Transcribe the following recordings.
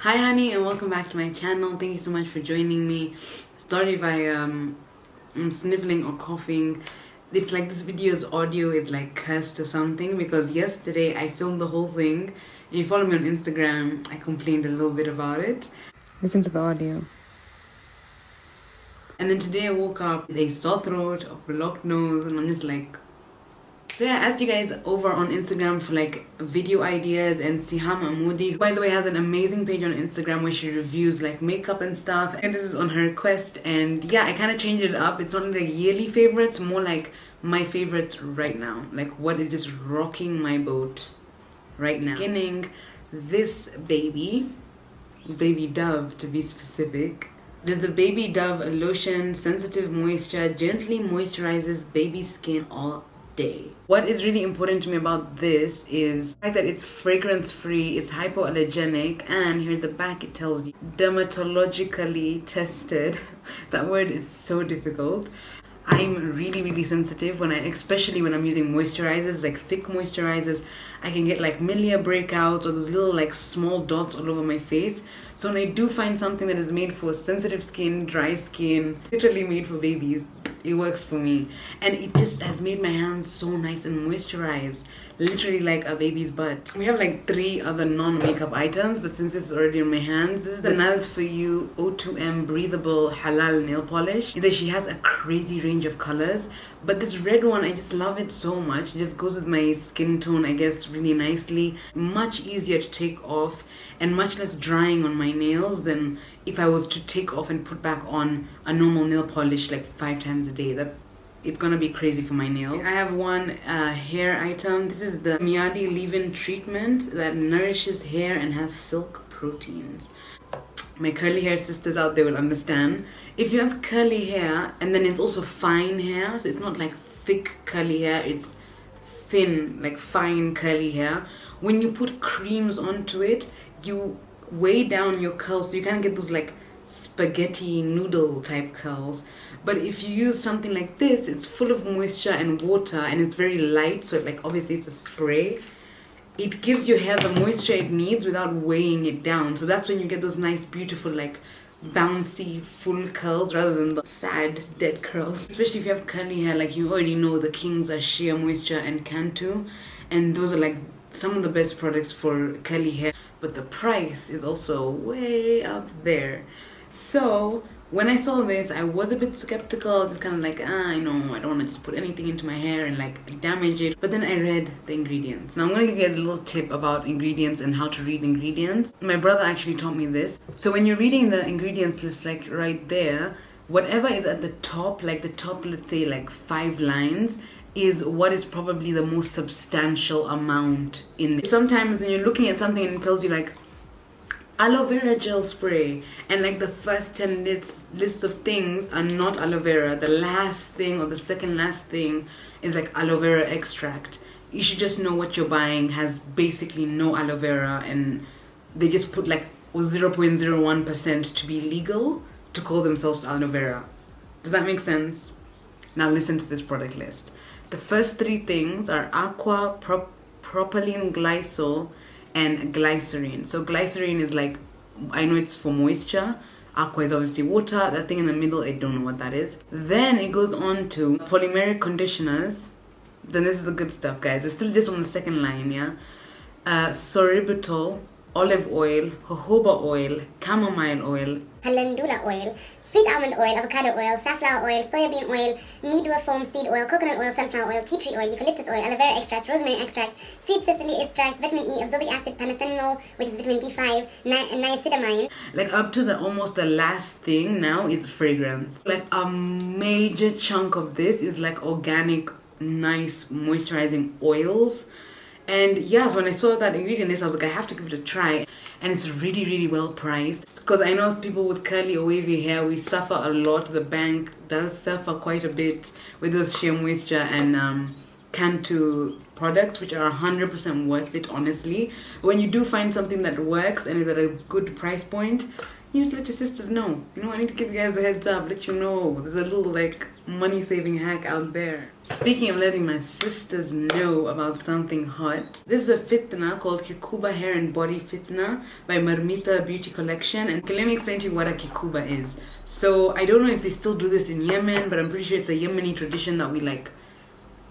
Hi honey, and welcome back to my channel. Thank you so much for joining me. Sorry if I'm sniffling or coughing. It's like this video's audio is like cursed or something because yesterday I filmed the whole thing. If you follow me on Instagram, I complained a little bit about it. Listen to the audio. And then today I woke up with a sore throat, a blocked nose, and I'm just like... So yeah, I asked you guys over on Instagram for like video ideas, and Siham Amoudi, who by the way has an amazing page on Instagram where she reviews like makeup and stuff, and this is on her request. And yeah, I kind of changed it up. It's not like yearly favorites, more like my favorites right now, like what is just rocking my boat right now. Beginning this baby Dove to be specific. This is the Baby Dove lotion, sensitive moisture, gently moisturizes baby skin all day. What is really important to me about this is the fact that it's fragrance free, it's hypoallergenic, and here at the back it tells you dermatologically tested. That word is so difficult. I'm really sensitive especially when I'm using moisturizers, like thick moisturizers. I can get like milia breakouts or those little like small dots all over my face. So when I do find something that is made for sensitive skin, dry skin, literally made for babies, it works for me. And it just has made my hands so nice and moisturized, literally like a baby's butt. We have like 3 other non-makeup items, but since this is already on my hands, this is the Nails For You O2M breathable halal nail polish. She has a crazy range of colors, but this red one, I just love it so much. It just goes with my skin tone, I guess, really nicely. Much easier to take off and much less drying on my nails than if I was to take off and put back on a normal nail polish like 5 times a day. It's gonna be crazy for my nails. I have one hair item. This is the Meah Tea leave-in treatment that nourishes hair and has silk proteins. My curly hair sisters out there will understand. If you have curly hair and then it's also fine hair, so it's not like thick curly hair, it's thin, like fine curly hair. When you put creams onto it, you weigh down your curls, so you kind of get those like spaghetti noodle type curls. But if you use something like this, it's full of moisture and water, and it's very light, so like obviously it's a spray. It gives your hair the moisture it needs without weighing it down. So that's when you get those nice, beautiful, like bouncy, full curls rather than the sad, dead curls. Especially if you have curly hair, like you already know the kings are Sheer Moisture and Cantu, and those are like some of the best products for curly hair. But the price is also way up there. So when I saw this, I was a bit skeptical, just kind of like, I know, I don't want to just put anything into my hair and like damage it. But then I read the ingredients. Now I'm going to give you guys a little tip about ingredients and how to read ingredients. My brother actually taught me this. So when you're reading the ingredients list, like right there, whatever is at the top, like the top, let's say like 5 lines, is what is probably the most substantial amount in it. Sometimes when you're looking at something and it tells you like aloe vera gel spray, and like the first 10 lists of things are not aloe vera, the last thing or the second last thing is like aloe vera extract, you should just know what you're buying has basically no aloe vera, and they just put like 0.01% to be legal to call themselves aloe vera. Does that make sense? Now listen to this product list. The first 3 things are aqua, propylene glycol, and glycerine. So glycerine is like, I know it's for moisture. Aqua is obviously water. That thing in the middle, I don't know what that is. Then it goes on to polymeric conditioners. Then this is the good stuff, guys. We're still just on the second line, yeah? Sorbitol, olive oil, jojoba oil, chamomile oil, calendula oil, sweet almond oil, avocado oil, safflower oil, soybean oil, meadua foam seed oil, coconut oil, sunflower oil, tea tree oil, eucalyptus oil, aloe vera extracts, rosemary extract, sweet cecily extracts, vitamin E, absorbic acid, panthenol, which is vitamin B5, niacinamide. Like up to almost the last thing now is fragrance. Like a major chunk of this is like organic, nice moisturizing oils. And yes, when I saw that ingredient list, I was like, I have to give it a try. And it's really well priced. Because I know people with curly or wavy hair, we suffer a lot. The bank does suffer quite a bit with those Sheer Moisture and Cantu products, which are 100% worth it, honestly. When you do find something that works and is at a good price point, you need to let your sisters know. You know, I need to give you guys a heads up, let you know. There's a little like money saving hack out there. Speaking of letting my sisters know about something hot, this is a fitna called Hakuba Hair and Body Fitna by Marmita Beauty Collection. And okay, let me explain to you what a Hakuba is. So I don't know if they still do this in Yemen, but I'm pretty sure it's a Yemeni tradition that we like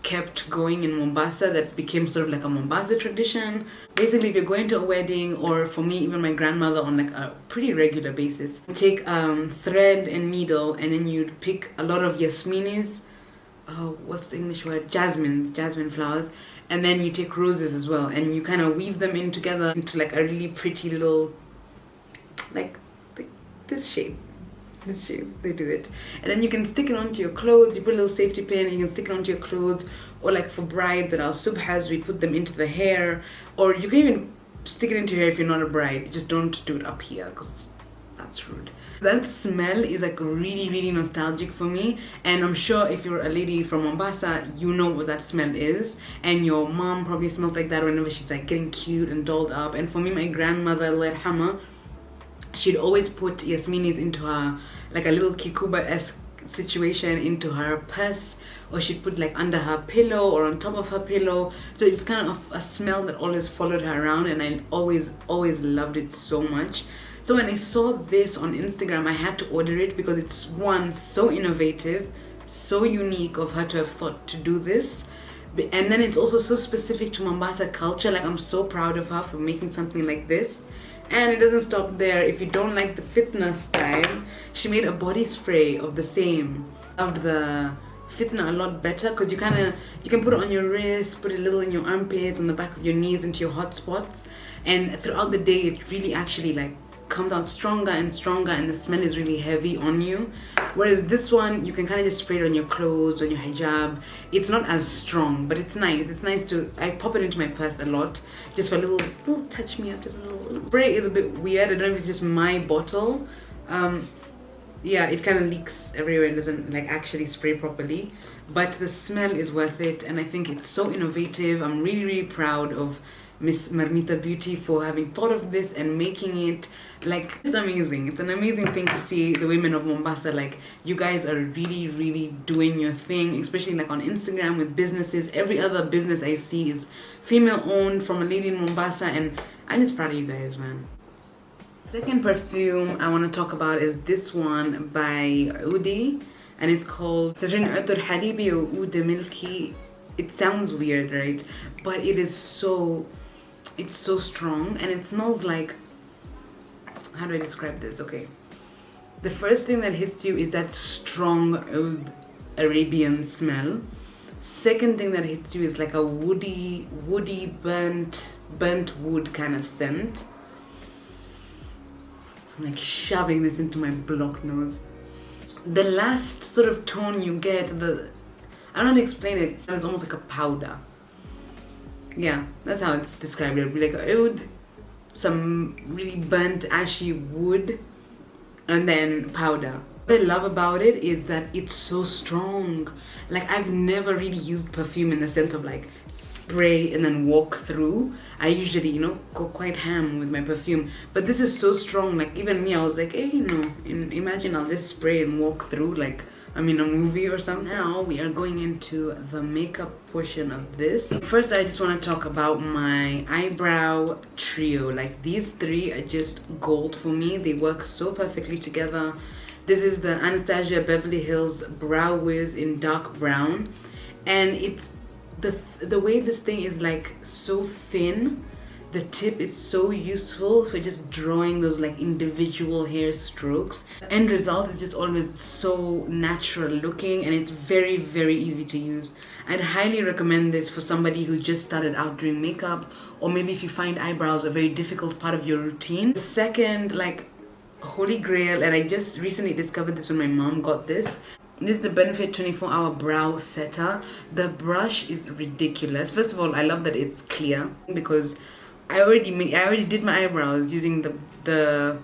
kept going in Mombasa, that became sort of like a Mombasa tradition. Basically, if you're going to a wedding, or for me, even my grandmother, on like a pretty regular basis, you take thread and needle, and then you'd pick a lot of yasminis, what's the English word? Jasmine flowers, and then you take roses as well, and you kind of weave them in together into like a really pretty little, like this shape. They do it, and then you can stick it onto your clothes. You put a little safety pin and you can stick it onto your clothes, or like for brides that are subhas, we put them into the hair, or you can even stick it into your hair if you're not a bride. Just don't do it up here because that's rude. That smell is like really nostalgic for me, and I'm sure if you're a lady from Mombasa, you know what that smell is, and your mom probably smelled like that whenever she's like getting cute and dolled up. And for me, my grandmother, Allah yarhamha, she'd always put yasminis into her, like a little kikuba-esque situation, into her purse, or she'd put like under her pillow or on top of her pillow. So it's kind of a smell that always followed her around, and I always loved it so much. So when I saw this on Instagram, I had to order it because it's, one, so innovative, so unique of her to have thought to do this. And then it's also so specific to Mombasa culture. Like, I'm so proud of her for making something like this. And it doesn't stop there. If you don't like the fitna style, she made a body spray of the same. Loved the fitna a lot better because you can put it on your wrist, put it a little in your armpits, on the back of your knees, into your hot spots, and throughout the day it really actually like comes out stronger and stronger, and the smell is really heavy on you. Whereas this one, you can kind of just spray it on your clothes, on your hijab. It's not as strong, but it's nice. It's nice to, I pop it into my purse a lot, just for a little touch me up, just a little. Spray is a bit weird. I don't know if it's just my bottle. Yeah, it kind of leaks everywhere. It doesn't like actually spray properly, but the smell is worth it, and I think it's so innovative. I'm really proud of Miss Marmita Beauty for having thought of this and making it. Like, it's amazing. It's an amazing thing to see the women of Mombasa. Like, you guys are really doing your thing, especially like on Instagram with businesses. Every other business I see is female owned from a lady in Mombasa, and I'm just proud of you guys, man. Second perfume I want to talk about is this one by Rudy, and it's called Tajrin Atur Halibi Oud Milky. It sounds weird, right? But it is so, it's so strong, and it smells like, how do I describe this? Okay, the first thing that hits you is that strong oud Arabian smell. Second thing that hits you is like a woody burnt wood kind of scent. I'm like shoving this into my blocked nose. The last sort of tone you get, I don't know how to explain it. It's almost like a powder. Yeah, that's how it's described. It'd be like oud, some really burnt ashy wood, and then powder. What I love about it is that it's so strong. Like, I've never really used perfume in the sense of like spray and then walk through. I usually, you know, go quite ham with my perfume, but this is so strong. Like, even me, I was like, hey, you know, imagine I'll just spray and walk through like I'm in a movie or something. Now we are going into the makeup portion of this. First, I just want to talk about my eyebrow trio. Like, these three are just gold for me. They work so perfectly together. This is the Anastasia Beverly Hills Brow Wiz in dark brown, and it's the way this thing is like so thin. The tip is so useful for just drawing those like individual hair strokes. The end result is just always so natural looking, and it's very easy to use. I'd highly recommend this for somebody who just started out doing makeup, or maybe if you find eyebrows a very difficult part of your routine. The second, like, holy grail, and I just recently discovered this when my mom got this. This is the Benefit 24-Hour Brow Setter. The brush is ridiculous. First of all, I love that it's clear, because I already did my eyebrows using the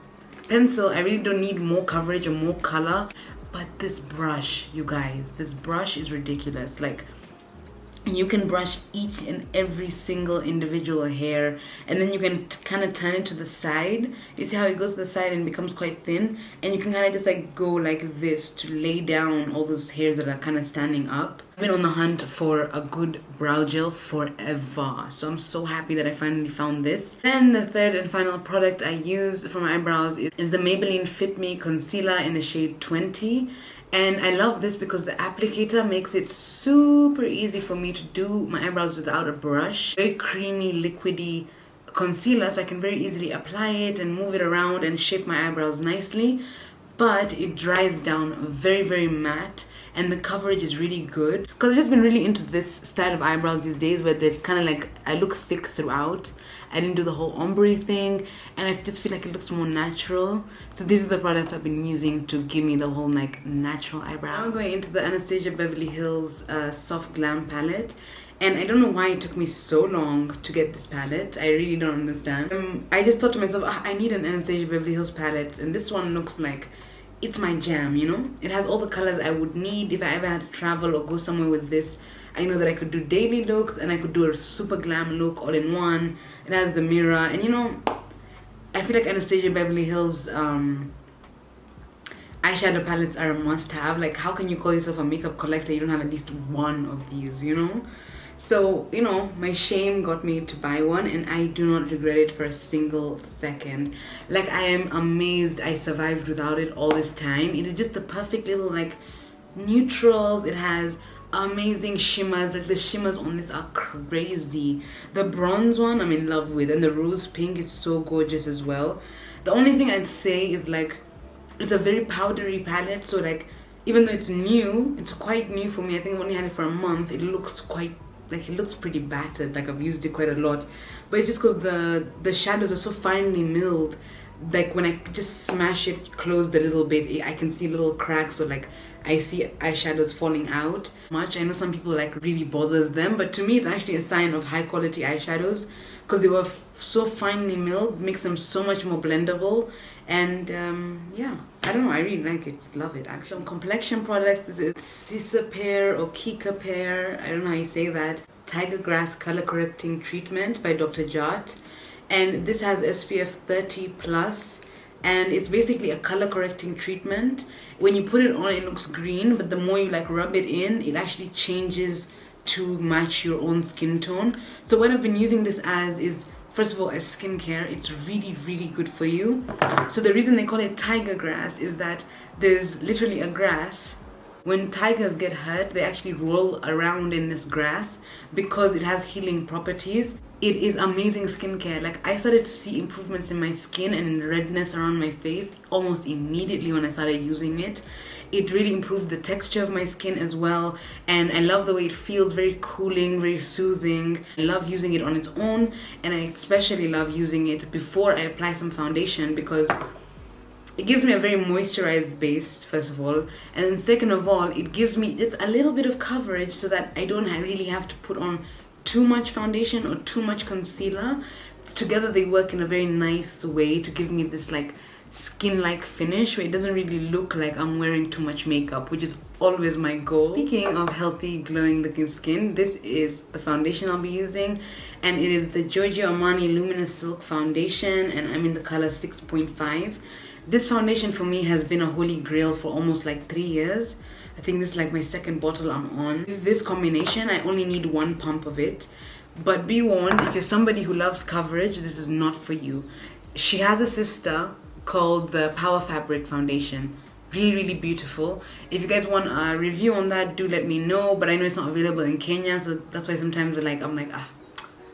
pencil. I really don't need more coverage or more color. But this brush, you guys, this brush is ridiculous. Like, you can brush each and every single individual hair, and then you can kind of turn it to the side. You see how it goes to the side and becomes quite thin, and you can kind of just like go like this to lay down all those hairs that are kind of standing up. I've been on the hunt for a good brow gel forever, so I'm so happy that I finally found this. Then the third and final product I use for my eyebrows is the Maybelline Fit Me Concealer in the shade 20. And I love this because the applicator makes it super easy for me to do my eyebrows without a brush. Very creamy, liquidy concealer, so I can very easily apply it and move it around and shape my eyebrows nicely. But it dries down very, very matte, and the coverage is really good. Because I've just been really into this style of eyebrows these days where they're kind of like, I look thick throughout. I didn't do the whole ombre thing, and I just feel like it looks more natural. So these are the products I've been using to give me the whole like natural eyebrow. Now I'm going into the Anastasia Beverly Hills Soft Glam palette. And I don't know why it took me so long to get this palette. I really don't understand. I just thought to myself, I need an Anastasia Beverly Hills palette, and this one looks like it's my jam, you know? It has all the colors I would need if I ever had to travel or go somewhere with this. I know that I could do daily looks and I could do a super glam look all in one. It has the mirror, and you know, I feel like Anastasia Beverly Hills eyeshadow palettes are a must-have. Like, how can you call yourself a makeup collector? You don't have at least one of these, you know? So, you know, my shame got me to buy one, and I do not regret it for a single second. Like, I am amazed I survived without it all this time. It is just the perfect little, like, neutrals. It has amazing shimmers. Like, the shimmers on this are crazy. The bronze one I'm in love with, and the rose pink is so gorgeous as well. The only thing I'd say is, like, it's a very powdery palette, so, like, even though it's new, it's quite new for me. I think I've only had it for a month. It looks quite, like, it looks pretty battered. Like, I've used it quite a lot, but it's just because the shadows are so finely milled. Like, when I just smash it closed a little bit, I can see little cracks, or like I see eyeshadows falling out much. I know some people like really bothers them, but to me it's actually a sign of high quality eyeshadows, because they were so finely milled, makes them so much more blendable. And yeah, I don't know, I really like it, love it. Actually, some complexion products, this is Cisapair or Kika Pear, I don't know how you say that, Tiger Grass Color Correcting Treatment by Dr. Jart. And this has SPF 30 plus, and it's basically a color correcting treatment. When you put it on, it looks green, but the more you like rub it in, it actually changes to match your own skin tone. So what I've been using this as is, first of all, as skincare. It's really, really good for you. So the reason they call it tiger grass is that there's literally a grass. When tigers get hurt, they actually roll around in this grass because it has healing properties. It is amazing skincare. Like, I started to see improvements in my skin and redness around my face almost immediately when I started using it. It really improved the texture of my skin as well, and I love the way it feels, very cooling, very soothing. I love using it on its own, and I especially love using it before I apply some foundation, because it gives me a very moisturized base, first of all, and then second of all, it gives me just a little bit of coverage so that I don't really have to put on too much foundation or too much concealer. Together they work in a very nice way to give me this like skin-like finish where it doesn't really look like I'm wearing too much makeup, which is always my goal. Speaking of healthy, glowing looking skin, this is the foundation I'll be using, and it is the Giorgio Armani Luminous Silk Foundation, and I'm in the color 6.5. This foundation for me has been a holy grail for almost like 3 years. I think this is like my second bottle I'm on. With this combination, I only need one pump of it. But be warned, if you're somebody who loves coverage, this is not for you. She has a sister called the Power Fabric Foundation. Really, really beautiful. If you guys want a review on that, do let me know. But I know it's not available in Kenya, so that's why sometimes I'm like,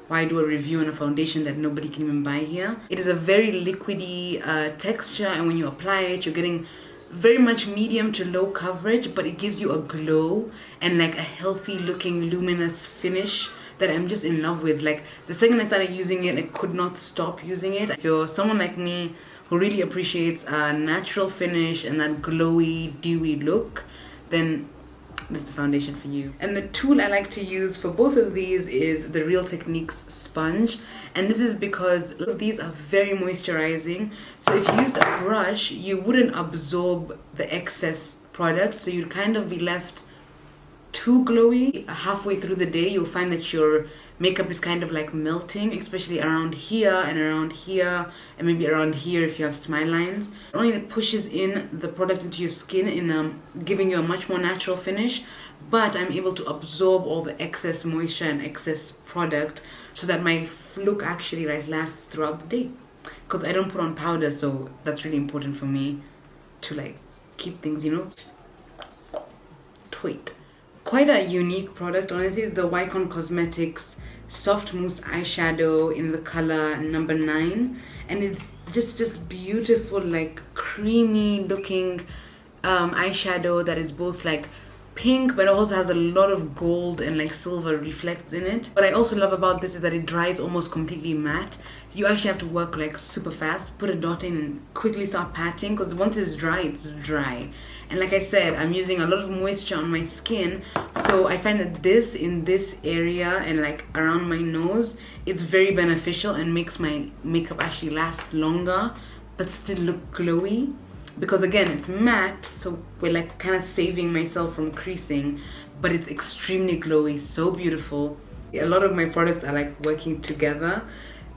why do a review on a foundation that nobody can even buy here? It is a very liquidy texture, and when you apply it, you're getting very much medium to low coverage, but it gives you a glow and like a healthy looking luminous finish that I'm just in love with. Like, the second I started using it, I could not stop using it. If you're someone like me who really appreciates a natural finish and that glowy, dewy look, then this is the foundation for you. And the tool I like to use for both of these is the Real Techniques sponge, and this is because these are very moisturizing. So if you used a brush, you wouldn't absorb the excess product, so you'd kind of be left to too glowy. Halfway through the day, you'll find that your makeup is kind of like melting, especially around here and maybe around here if you have smile lines. It only pushes in the product into your skin in giving you a much more natural finish, but I'm able to absorb all the excess moisture and excess product so that my look actually like lasts throughout the day, because I don't put on powder, so that's really important for me to like keep things, you know, tweet. Quite a unique product, honestly. Is the Wycon Cosmetics Soft Mousse Eyeshadow in the color number 9, and it's just beautiful, like creamy looking eyeshadow that is both like pink but also has a lot of gold and like silver reflects in it. What I also love about this is that it dries almost completely matte. You actually have to work like super fast, put a dot in and quickly start patting, because once it's dry. And like I said, I'm using a lot of moisture on my skin, so I find that this in this area and like around my nose, it's very beneficial and makes my makeup actually last longer but still look glowy. Because again, it's matte, so we're like kind of saving myself from creasing, but it's extremely glowy, so beautiful. A lot of my products are like working together.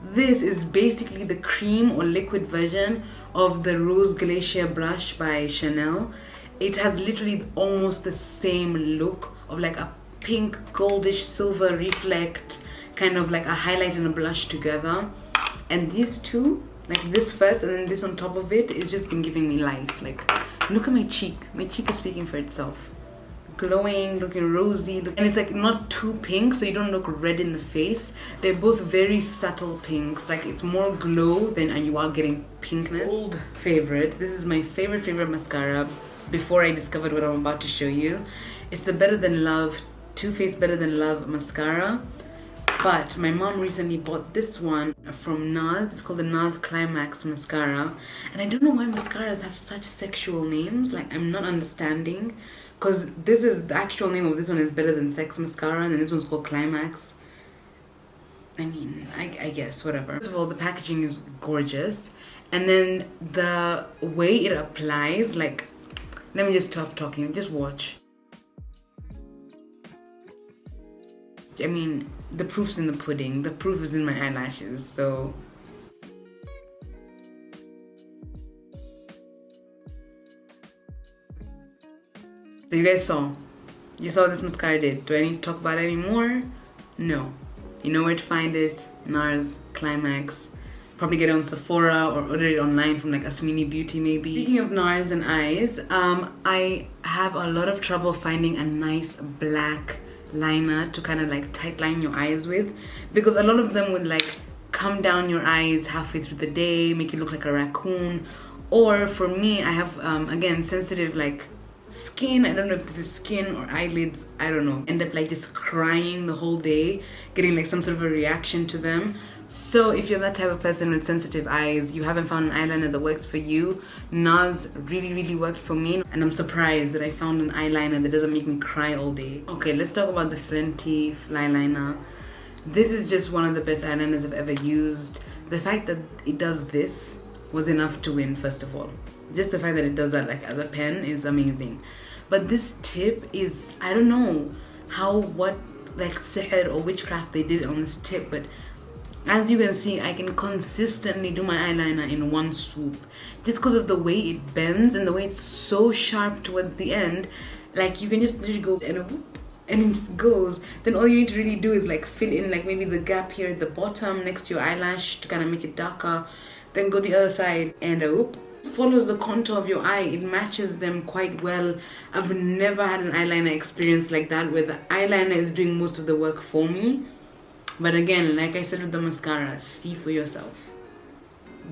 This is basically the cream or liquid version of the Rose Glacier blush by Chanel. It has literally almost the same look of like a pink goldish silver reflect, kind of like a highlight and a blush together. And these two, like this first and then this on top of it, is just been giving me life. Like, look at my cheek. My cheek is speaking for itself. Glowing, looking rosy, and it's like not too pink, so you don't look red in the face. They're both very subtle pinks. Like, it's more glow than you are getting pinkness. Old favorite. This is my favorite mascara before I discovered what I'm about to show you. It's the Better Than Love, Too Faced Better Than Love mascara. But my mom recently bought this one from NARS. It's called the NARS Climax Mascara. And I don't know why mascaras have such sexual names. Like, I'm not understanding. Because this is, the actual name of this one is Better Than Sex Mascara. And then this one's called Climax. I mean, I guess, whatever. First of all, the packaging is gorgeous. And then the way it applies, like, let me just stop talking. Just watch. I mean, the proof's in the pudding. The proof is in my eyelashes, so... So you guys saw. You saw what this mascara did. Do I need to talk about it anymore? No. You know where to find it. NARS Climax. Probably get it on Sephora or order it online from like Asmini Beauty maybe. Speaking of NARS and eyes, I have a lot of trouble finding a nice black liner to kind of like tight line your eyes with, because a lot of them would like come down your eyes halfway through the day, make you look like a raccoon. Or for me, I have again sensitive like skin. I don't know if this is skin or eyelids, I don't know. End up like just crying the whole day, getting like some sort of a reaction to them. So if you're that type of person with sensitive eyes, you haven't found an eyeliner that works for you, NARS really worked for me, and I'm surprised that I found an eyeliner that doesn't make me cry all day. Okay, let's talk about the Fenty Flyliner. This is just one of the best eyeliners I've ever used. The fact that it does this was enough to win, first of all. Just the fact that it does that like as a pen is amazing. But this tip is, I don't know what like sihr or witchcraft they did on this tip, but as you can see, I can consistently do my eyeliner in one swoop. Just because of the way it bends and the way it's so sharp towards the end. Like, you can just literally go and whoop, and it just goes. Then all you need to really do is like fill in like maybe the gap here at the bottom next to your eyelash to kind of make it darker. Then go the other side and whoop. Follows the contour of your eye. It matches them quite well. I've never had an eyeliner experience like that where the eyeliner is doing most of the work for me. But again, like I said with the mascara, see for yourself.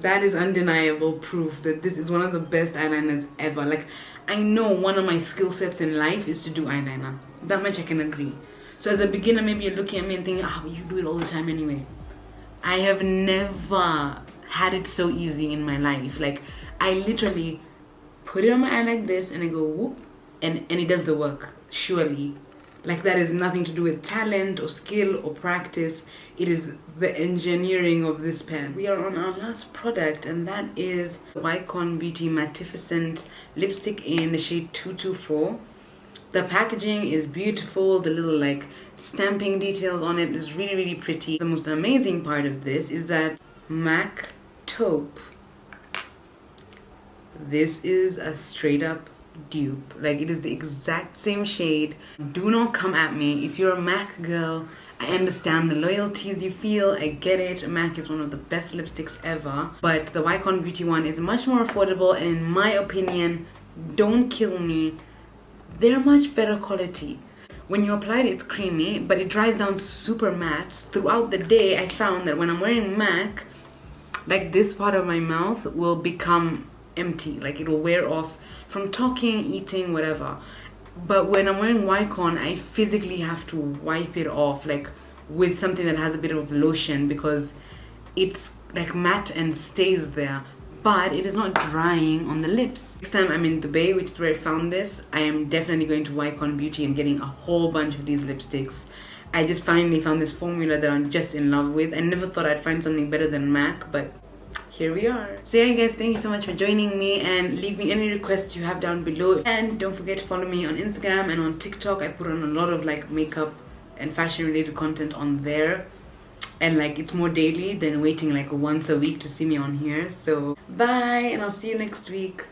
That is undeniable proof that this is one of the best eyeliners ever. Like, I know one of my skill sets in life is to do eyeliner. That much I can agree. So as a beginner, maybe you're looking at me and thinking, you do it all the time anyway. I have never had it so easy in my life. Like, I literally put it on my eye like this and I go whoop, and it does the work, surely. Like, that is nothing to do with talent or skill or practice. It is the engineering of this pen. We are on our last product, and that is Wycon Beauty Magnificent Lipstick in the shade 224. The packaging is beautiful. The little like stamping details on it is really, really pretty. The most amazing part of this is that MAC taupe. This is a straight up dupe. Like, it is the exact same shade. Do not come at me. If you're a MAC girl, I understand the loyalties you feel. I get it. MAC is one of the best lipsticks ever. But the Wycon Beauty one is much more affordable, and in my opinion, don't kill me, they're much better quality. When you apply it, it's creamy, but it dries down super matte. Throughout the day, I found that when I'm wearing MAC, like, this part of my mouth will become empty. Like, it will wear off from talking, eating, whatever. But when I'm wearing Wycon, I physically have to wipe it off, like, with something that has a bit of lotion, because it's like matte and stays there, but it is not drying on the lips. Next time I'm in Dubai, which is where I found this, I am definitely going to Wycon Beauty and getting a whole bunch of these lipsticks. I just finally found this formula that I'm just in love with. I never thought I'd find something better than MAC, but here we are. So yeah, guys, thank you so much for joining me, and leave me any requests you have down below. And don't forget to follow me on Instagram and on TikTok. I put on a lot of like makeup and fashion related content on there, and like it's more daily than waiting like once a week to see me on here. So bye, and I'll see you next week.